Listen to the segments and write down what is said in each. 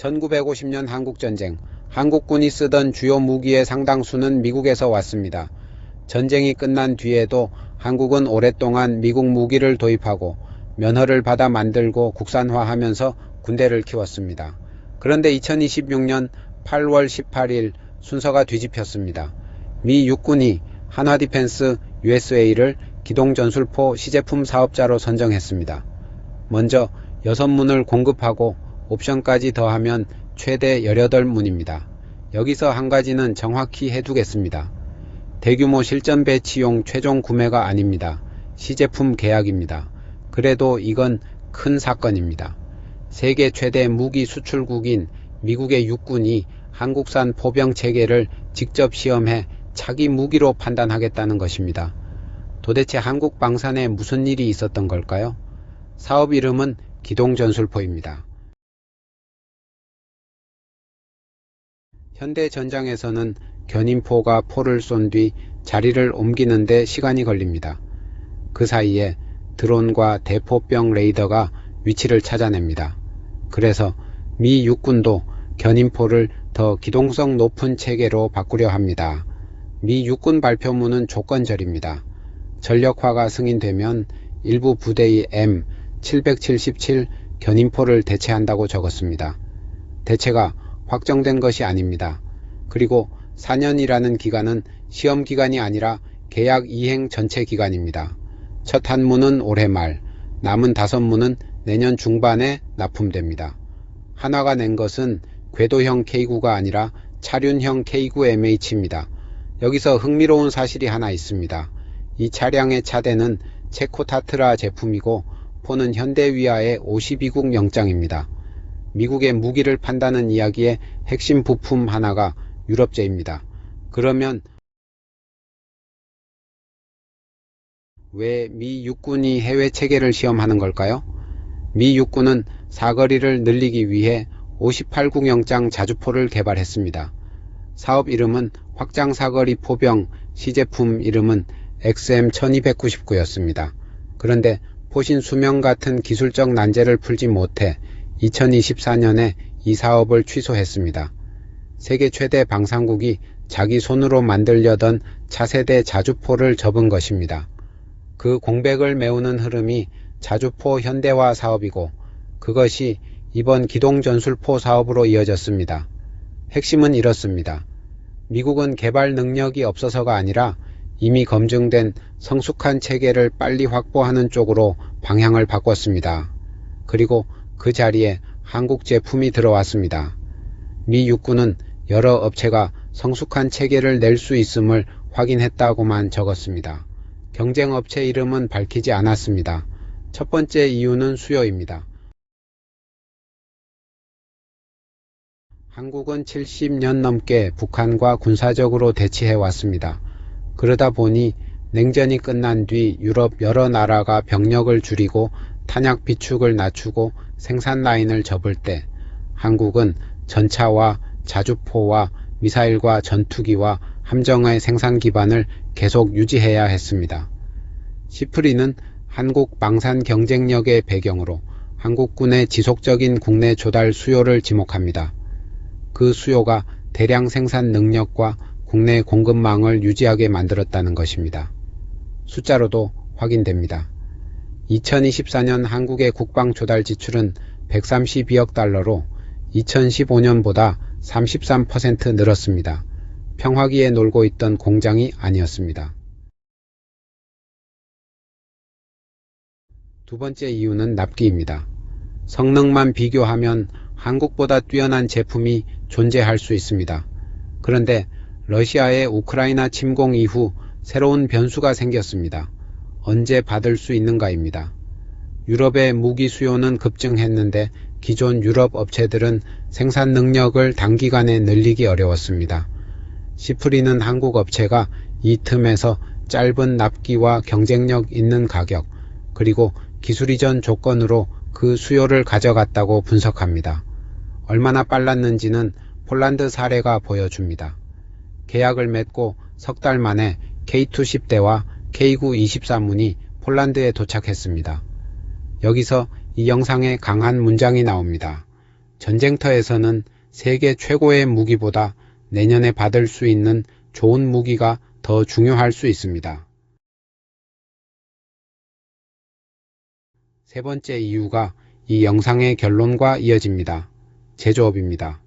1950년 한국전쟁, 한국군이 쓰던 주요 무기의 상당수는 미국에서 왔습니다. 전쟁이 끝난 뒤에도 한국은 오랫동안 미국 무기를 도입하고 면허를 받아 만들고 국산화하면서 군대를 키웠습니다. 그런데 2026년 8월 18일 순서가 뒤집혔습니다. 미 육군이 한화디펜스 USA를 기동전술포 시제품 사업자로 선정했습니다. 먼저 6문을 공급하고 옵션까지 더하면 최대 18문입니다. 여기서 한 가지는 정확히 해두겠습니다. 대규모 실전 배치용 최종 구매가 아닙니다. 시제품 계약입니다. 그래도 이건 큰 사건입니다. 세계 최대 무기 수출국인 미국의 육군이 한국산 포병 체계를 직접 시험해 차기 무기로 판단하겠다는 것입니다. 도대체 한국 방산에 무슨 일이 있었던 걸까요? 사업 이름은 기동전술포입니다. 현대 전장에서는 견인포가 포를 쏜 뒤 자리를 옮기는 데 시간이 걸립니다. 그 사이에 드론과 대포병 레이더가 위치를 찾아냅니다. 그래서 미 육군도 견인포를 더 기동성 높은 체계로 바꾸려 합니다. 미 육군 발표문은 조건절입니다. 전력화가 승인되면 일부 부대의 M777 견인포를 대체한다고 적었습니다. 대체가 확정된 것이 아닙니다. 그리고 4년이라는 기간은 시험 기간이 아니라 계약 이행 전체 기간입니다. 첫 한 문은 올해 말, 남은 5문은 내년 중반에 납품됩니다. 한화가 낸 것은 궤도형 K9가 아니라 차륜형 K9MH입니다. 여기서 흥미로운 사실이 하나 있습니다. 이 차량의 차대는 체코타트라 제품이고 포는 현대위아의 52국 영장입니다. 미국의 무기를 판다는 이야기의 핵심 부품 하나가 유럽제입니다. 그러면 왜 미 육군이 해외 체계를 시험하는 걸까요? 미 육군은 사거리를 늘리기 위해 58국 영장 자주포를 개발했습니다. 사업 이름은 확장사거리 포병, 시제품 이름은 XM1299였습니다. 그런데 포신 수명 같은 기술적 난제를 풀지 못해 2024년에 이 사업을 취소했습니다. 세계 최대 방산국이 자기 손으로 만들려던 차세대 자주포를 접은 것입니다. 그 공백을 메우는 흐름이 자주포 현대화 사업이고 그것이 이번 기동전술포 사업으로 이어졌습니다. 핵심은 이렇습니다. 미국은 개발 능력이 없어서가 아니라 이미 검증된 성숙한 체계를 빨리 확보하는 쪽으로 방향을 바꿨습니다. 그리고 그 자리에 한국 제품이 들어왔습니다. 미 육군은 여러 업체가 성숙한 체계를 낼 수 있음을 확인했다고만 적었습니다. 경쟁업체 이름은 밝히지 않았습니다. 첫 번째 이유는 수요입니다. 한국은 70년 넘게 북한과 군사적으로 대치해왔습니다. 그러다 보니 냉전이 끝난 뒤 유럽 여러 나라가 병력을 줄이고 탄약 비축을 낮추고 생산 라인을 접을 때 한국은 전차와 자주포와 미사일과 전투기와 함정의 생산 기반을 계속 유지해야 했습니다. 시프리는 한국 방산 경쟁력의 배경으로 한국군의 지속적인 국내 조달 수요를 지목합니다. 그 수요가 대량 생산 능력과 국내 공급망을 유지하게 만들었다는 것입니다. 숫자로도 확인됩니다. 2024년 한국의 국방 조달 지출은 132억 달러로 2015년보다 33% 늘었습니다. 평화기에 놀고 있던 공장이 아니었습니다. 두 번째 이유는 납기입니다. 성능만 비교하면 한국보다 뛰어난 제품이 존재할 수 있습니다. 그런데 러시아의 우크라이나 침공 이후 새로운 변수가 생겼습니다. 언제 받을 수 있는가입니다. 유럽의 무기 수요는 급증했는데 기존 유럽 업체들은 생산 능력을 단기간에 늘리기 어려웠습니다. 시프리는 한국 업체가 이 틈에서 짧은 납기와 경쟁력 있는 가격, 그리고 기술 이전 조건으로 그 수요를 가져갔다고 분석합니다. 얼마나 빨랐는지는 폴란드 사례가 보여줍니다. 계약을 맺고 석 달 만에 K2 10대와 K9 24문이 폴란드에 도착했습니다. 여기서 이 영상에 강한 문장이 나옵니다. 전쟁터에서는 세계 최고의 무기보다 내년에 받을 수 있는 좋은 무기가 더 중요할 수 있습니다. 세 번째 이유가 이 영상의 결론과 이어집니다. 제조업입니다.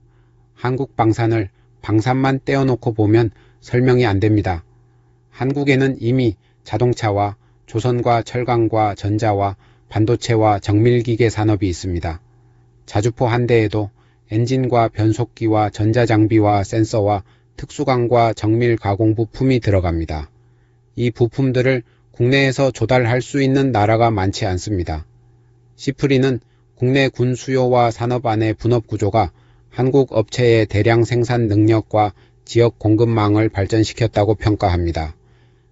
한국 방산을 방산만 떼어놓고 보면 설명이 안 됩니다. 한국에는 이미 자동차와 조선과 철강과 전자와 반도체와 정밀기계 산업이 있습니다. 자주포 한 대에도 엔진과 변속기와 전자장비와 센서와 특수강과 정밀 가공 부품이 들어갑니다. 이 부품들을 국내에서 조달할 수 있는 나라가 많지 않습니다. 시프리는 국내 군 수요와 산업 안의 분업 구조가 한국 업체의 대량 생산 능력과 지역 공급망을 발전시켰다고 평가합니다.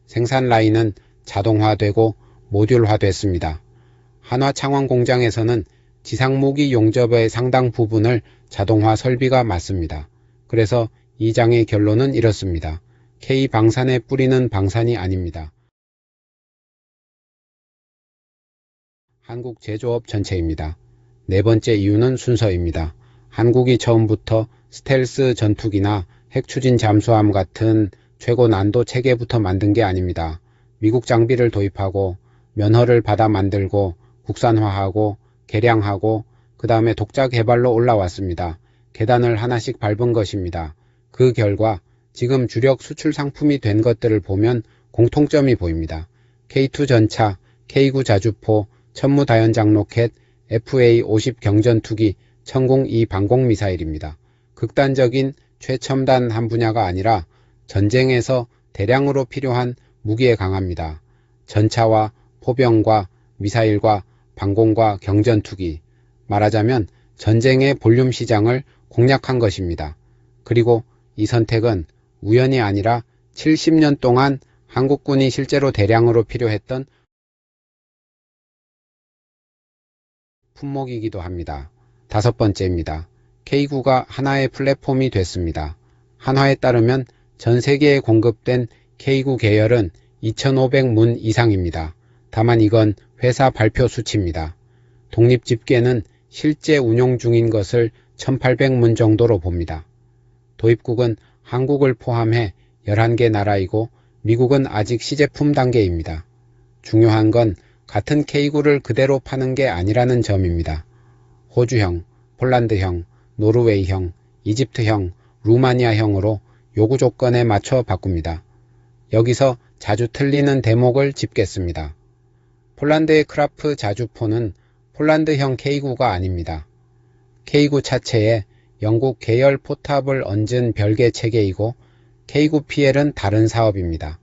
생산 라인은 자동화되고 모듈화됐습니다. 한화 창원 공장에서는 지상무기 용접의 상당 부분을 자동화 설비가 맡습니다. 그래서 이 장의 결론은 이렇습니다. K방산에 뿌리는 방산이 아닙니다. 한국 제조업 전체입니다. 네 번째 이유는 순서입니다. 한국이 처음부터 스텔스 전투기나 핵추진 잠수함 같은 최고 난도 체계부터 만든 게 아닙니다. 미국 장비를 도입하고 면허를 받아 만들고 국산화하고 개량하고 그 다음에 독자 개발로 올라왔습니다. 계단을 하나씩 밟은 것입니다. 그 결과 지금 주력 수출 상품이 된 것들을 보면 공통점이 보입니다. K2 전차, K9 자주포, 천무다연장 로켓, FA-50 경전투기, 천공-2 방공미사일입니다. 극단적인 최첨단 한 분야가 아니라 전쟁에서 대량으로 필요한 무기에 강합니다. 전차와 포병과 미사일과 방공과 경전투기, 말하자면 전쟁의 볼륨 시장을 공략한 것입니다. 그리고 이 선택은 우연이 아니라 70년 동안 한국군이 실제로 대량으로 필요했던 품목이기도 합니다. 다섯 번째입니다. K9가 하나의 플랫폼이 됐습니다. 한화에 따르면 전 세계에 공급된 K9 계열은 2,500문 이상입니다. 다만 이건 회사 발표 수치입니다. 독립집계는 실제 운용 중인 것을 1,800문 정도로 봅니다. 도입국은 한국을 포함해 11개 나라이고 미국은 아직 시제품 단계입니다. 중요한 건 같은 K9를 그대로 파는 게 아니라는 점입니다. 호주형, 폴란드형, 노르웨이형, 이집트형, 루마니아형으로 요구 조건에 맞춰 바꿉니다. 여기서 자주 틀리는 대목을 짚겠습니다. 폴란드의 크라프 자주포는 폴란드형 K9가 아닙니다. K9 차체에 영국 계열 포탑을 얹은 별개 체계이고 K9PL은 다른 사업입니다.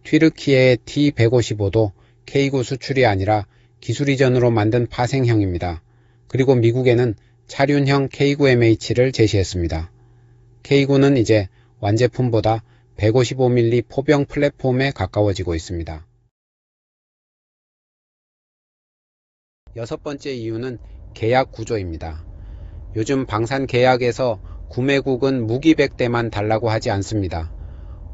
튀르키예의 T-155도 K9 수출이 아니라 기술 이전으로 만든 파생형입니다. 그리고 미국에는 차륜형 K9MH를 제시했습니다. K9는 이제 완제품보다 155mm 포병 플랫폼에 가까워지고 있습니다. 여섯 번째 이유는 계약 구조입니다. 요즘 방산 계약에서 구매국은 무기 100대만 달라고 하지 않습니다.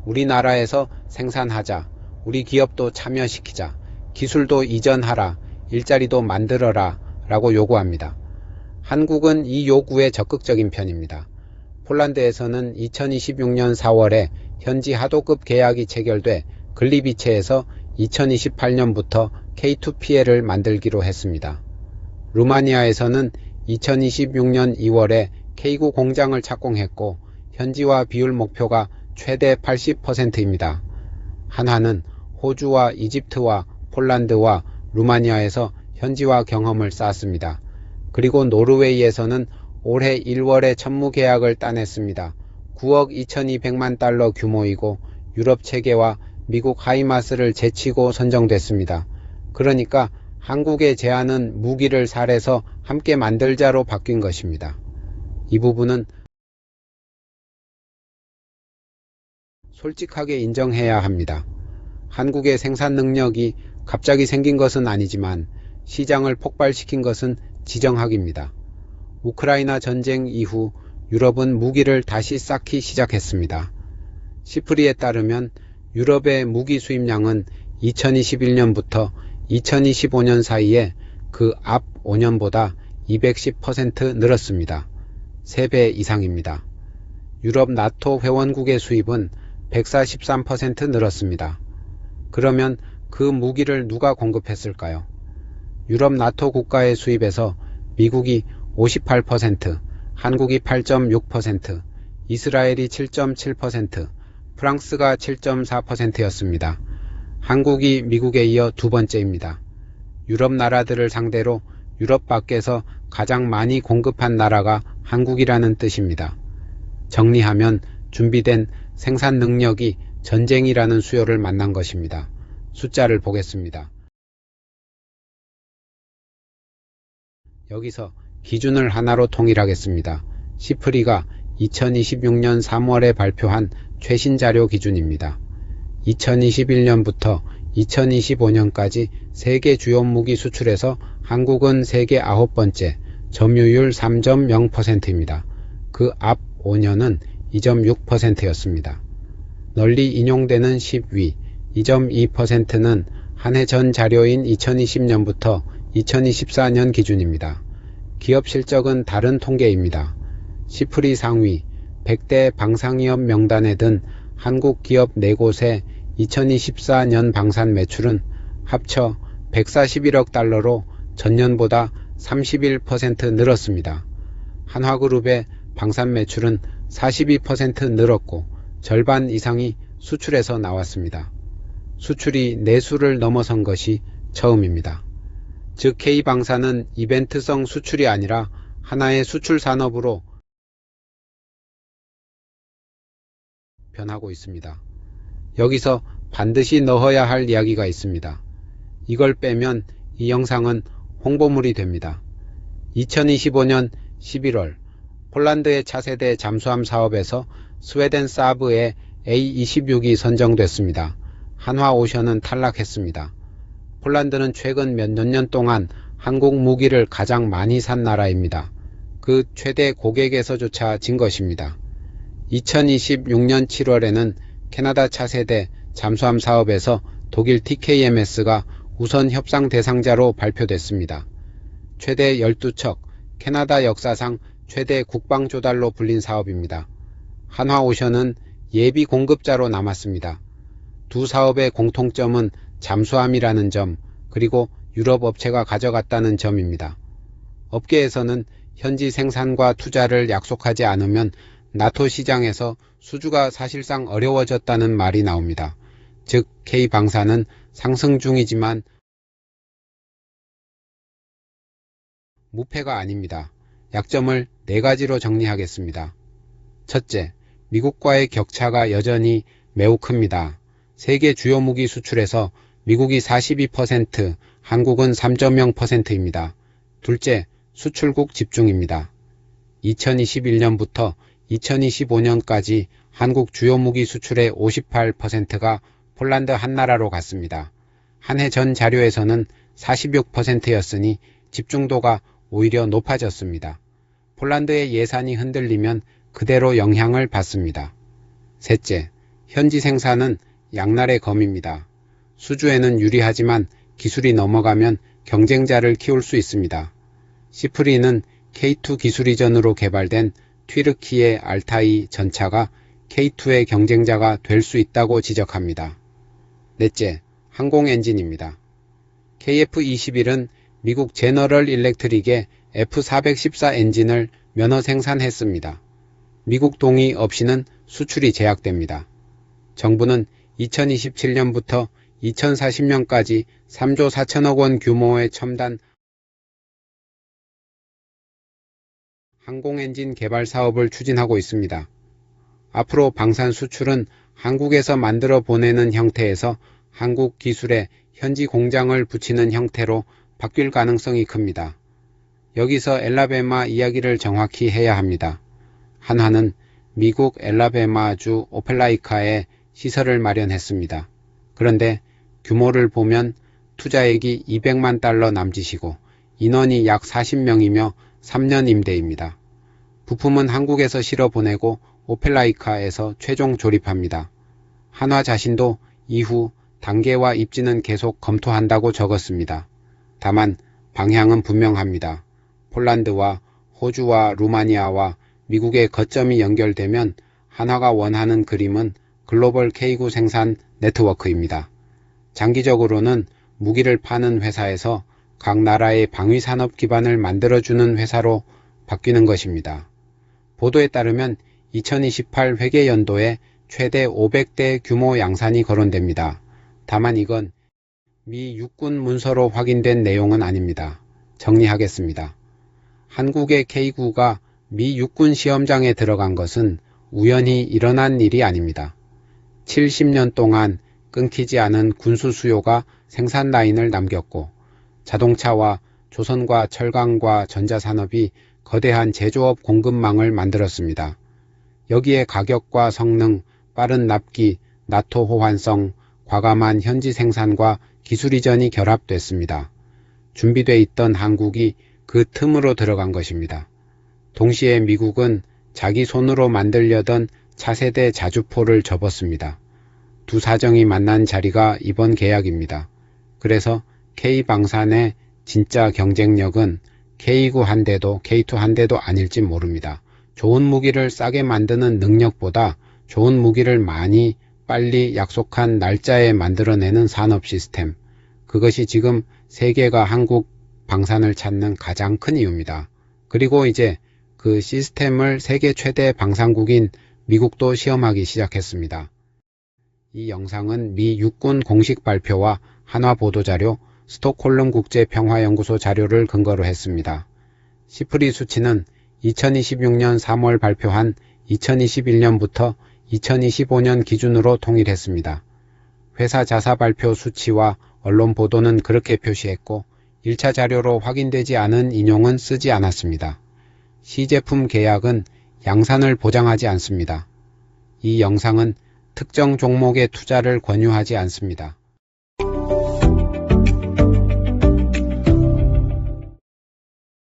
우리나라에서 생산하자, 우리 기업도 참여시키자, 기술도 이전하라, 일자리도 만들어라 라고 요구합니다. 한국은 이 요구에 적극적인 편입니다. 폴란드에서는 2026년 4월에 현지 하도급 계약이 체결돼 글리비체에서 2028년부터 K2PL을 만들기로 했습니다. 루마니아에서는 2026년 2월에 K9 공장을 착공했고 현지화 비율 목표가 최대 80%입니다. 한화는 호주와 이집트와 폴란드와 루마니아에서 현지화 경험을 쌓았습니다. 그리고 노르웨이에서는 올해 1월에 천무 계약을 따냈습니다. 9억 2200만 달러 규모이고 유럽 체계와 미국 하이마스를 제치고 선정됐습니다. 그러니까 한국의 제안은 무기를 살해서 함께 만들자로 바뀐 것입니다. 이 부분은 솔직하게 인정해야 합니다. 한국의 생산 능력이 갑자기 생긴 것은 아니지만 시장을 폭발시킨 것은 지정학입니다. 우크라이나 전쟁 이후 유럽은 무기를 다시 쌓기 시작했습니다. 시프리에 따르면 유럽의 무기 수입량은 2021년부터 2025년 사이에 그 앞 5년보다 210% 늘었습니다. 3배 이상입니다. 유럽 나토 회원국의 수입은 143% 늘었습니다. 그러면 그 무기를 누가 공급했을까요? 유럽 나토 국가의 수입에서 미국이 58%, 한국이 8.6%, 이스라엘이 7.7%, 프랑스가 7.4%였습니다. 한국이 미국에 이어 두 번째입니다. 유럽 나라들을 상대로 유럽 밖에서 가장 많이 공급한 나라가 한국이라는 뜻입니다. 정리하면 준비된 생산 능력이 전쟁이라는 수요를 만난 것입니다. 숫자를 보겠습니다. 여기서 기준을 하나로 통일하겠습니다. 시프리가 2026년 3월에 발표한 최신 자료 기준입니다. 2021년부터 2025년까지 세계 주요 무기 수출에서 한국은 세계 9번째, 점유율 3.0%입니다. 그 앞 5년은 2.6%였습니다. 널리 인용되는 10위, 2.2%는 한 해 전 자료인 2020년부터 2024년 기준입니다. 기업 실적은 다른 통계입니다. 시프리 상위 100대 방산기업 명단에 든 한국 기업 4곳의 2024년 방산 매출은 합쳐 141억 달러로 전년보다 31% 늘었습니다. 한화그룹의 방산 매출은 42% 늘었고 절반 이상이 수출에서 나왔습니다. 수출이 내수를 넘어선 것이 처음입니다. 즉 K방산은 이벤트성 수출이 아니라 하나의 수출 산업으로 변하고 있습니다. 여기서 반드시 넣어야 할 이야기가 있습니다. 이걸 빼면 이 영상은 홍보물이 됩니다. 2025년 11월 폴란드의 차세대 잠수함 사업에서 스웨덴 사브의 A26이 선정됐습니다. 한화오션은 탈락했습니다. 폴란드는 최근 몇 년 동안 한국 무기를 가장 많이 산 나라입니다. 그 최대 고객에서조차 진 것입니다. 2026년 7월에는 캐나다 차세대 잠수함 사업에서 독일 TKMS가 우선 협상 대상자로 발표됐습니다. 최대 12척, 캐나다 역사상 최대 국방 조달로 불린 사업입니다. 한화오션은 예비 공급자로 남았습니다. 두 사업의 공통점은 잠수함이라는 점, 그리고 유럽 업체가 가져갔다는 점입니다. 업계에서는 현지 생산과 투자를 약속하지 않으면 나토 시장에서 수주가 사실상 어려워졌다는 말이 나옵니다. 즉 K방산은 상승 중이지만 무패가 아닙니다. 약점을 4가지로 정리하겠습니다. 첫째, 미국과의 격차가 여전히 매우 큽니다. 세계 주요 무기 수출에서 미국이 42%, 한국은 3.0%입니다. 둘째, 수출국 집중입니다. 2021년부터 2025년까지 한국 주요 무기 수출의 58%가 폴란드 한 나라로 갔습니다. 한 해 전 자료에서는 46%였으니 집중도가 오히려 높아졌습니다. 폴란드의 예산이 흔들리면 그대로 영향을 받습니다. 셋째, 현지 생산은 양날의 검입니다. 수주에는 유리하지만 기술이 넘어가면 경쟁자를 키울 수 있습니다. 시프리는 K2 기술 이전으로 개발된 튀르키예 알타이 전차가 K2의 경쟁자가 될 수 있다고 지적합니다. 넷째, 항공 엔진입니다. KF-21은 미국 제너럴 일렉트릭의 F414 엔진을 면허 생산했습니다. 미국 동의 없이는 수출이 제약됩니다. 정부는 2027년부터 2040년까지 3조 4천억 원 규모의 첨단 항공엔진 개발 사업을 추진하고 있습니다. 앞으로 방산 수출은 한국에서 만들어 보내는 형태에서 한국 기술에 현지 공장을 붙이는 형태로 바뀔 가능성이 큽니다. 여기서 엘라베마 이야기를 정확히 해야 합니다. 한화는 미국 엘라베마주 오펠라이카에 시설을 마련했습니다. 그런데 규모를 보면 투자액이 200만 달러 남짓이고 인원이 약 40명이며 3년 임대입니다. 부품은 한국에서 실어 보내고 오펠라이카에서 최종 조립합니다. 한화 자신도 이후 단계와 입지는 계속 검토한다고 적었습니다. 다만 방향은 분명합니다. 폴란드와 호주와 루마니아와 미국의 거점이 연결되면 한화가 원하는 그림은 글로벌 K9 생산 네트워크입니다. 장기적으로는 무기를 파는 회사에서 각 나라의 방위산업 기반을 만들어주는 회사로 바뀌는 것입니다. 보도에 따르면 2028 회계연도에 최대 500대 규모 양산이 거론됩니다. 다만 이건 미 육군 문서로 확인된 내용은 아닙니다. 정리하겠습니다. 한국의 K9가 미 육군 시험장에 들어간 것은 우연히 일어난 일이 아닙니다. 70년 동안 끊기지 않은 군수 수요가 생산 라인을 남겼고 자동차와 조선과 철강과 전자산업이 거대한 제조업 공급망을 만들었습니다. 여기에 가격과 성능, 빠른 납기, 나토 호환성, 과감한 현지 생산과 기술 이전이 결합됐습니다. 준비돼 있던 한국이 그 틈으로 들어간 것입니다. 동시에 미국은 자기 손으로 만들려던 차세대 자주포를 접었습니다. 두 사정이 만난 자리가 이번 계약입니다. 그래서 K방산의 진짜 경쟁력은 K9 한 대도 K2 한 대도 아닐지 모릅니다. 좋은 무기를 싸게 만드는 능력보다 좋은 무기를 많이 빨리 약속한 날짜에 만들어내는 산업 시스템. 그것이 지금 세계가 한국 방산을 찾는 가장 큰 이유입니다. 그리고 이제 그 시스템을 세계 최대 방산국인 미국도 시험하기 시작했습니다. 이 영상은 미 육군 공식 발표와 한화 보도자료, 스톡홀름 국제평화연구소 자료를 근거로 했습니다. 시프리 수치는 2026년 3월 발표한 2021년부터 2025년 기준으로 통일했습니다. 회사 자사 발표 수치와 언론 보도는 그렇게 표시했고 1차 자료로 확인되지 않은 인용은 쓰지 않았습니다. 시제품 계약은 양산을 보장하지 않습니다. 이 영상은 특정 종목의 투자를 권유하지 않습니다.